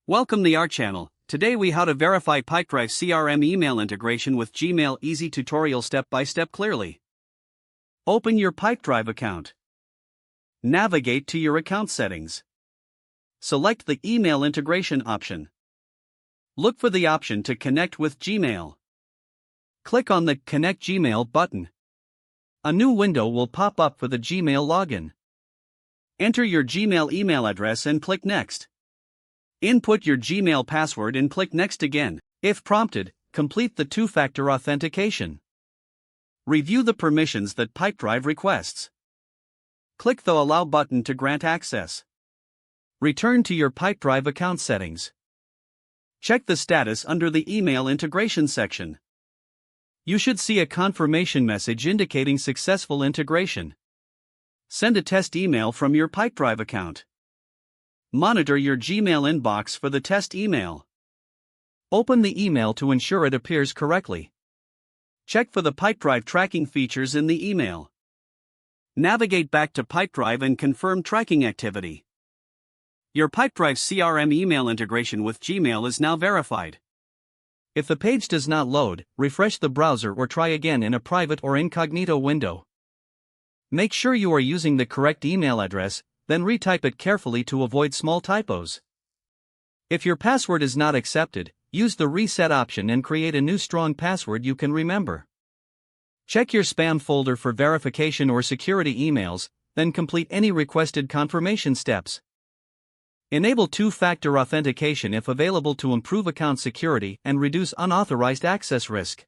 Welcome to our channel. Today we how to verify Pipedrive CRM email integration with Gmail. Easy tutorial step by step clearly. Open your Pipedrive account. Navigate to your account settings. Select the email integration option. Look for the option to connect with Gmail. Click on the Connect Gmail button. A new window will pop up for the Gmail login. Enter your Gmail email address and click Next. Input your Gmail password and click Next again. If prompted, complete the two-factor authentication. Review the permissions that Pipedrive requests. Click the Allow button to grant access. Return to your Pipedrive account settings. Check the status under the Email Integration section. You should see a confirmation message indicating successful integration. Send a test email from your Pipedrive account. Monitor your Gmail inbox for the test email. Open the email to ensure it appears correctly. Check for the Pipedrive tracking features in the email. Navigate back to Pipedrive and confirm tracking activity. Your Pipedrive CRM email integration with Gmail is now verified. If the page does not load, refresh the browser or try again in a private or incognito window. Make sure you are using the correct email address, then retype it carefully to avoid small typos. If your password is not accepted, use the reset option and create a new strong password you can remember. Check your spam folder for verification or security emails, then complete any requested confirmation steps. Enable two-factor authentication if available to improve account security and reduce unauthorized access risk.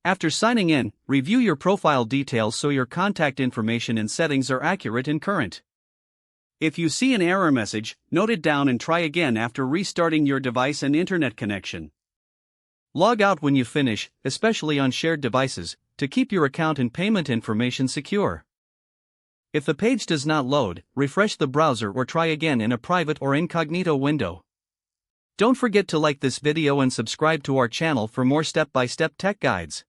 After signing in, review your profile details so your contact information and settings are accurate and current. If you see an error message, note it down and try again after restarting your device and internet connection. Log out when you finish, especially on shared devices, to keep your account and payment information secure. If the page does not load, refresh the browser or try again in a private or incognito window. Don't forget to like this video and subscribe to our channel for more step-by-step tech guides.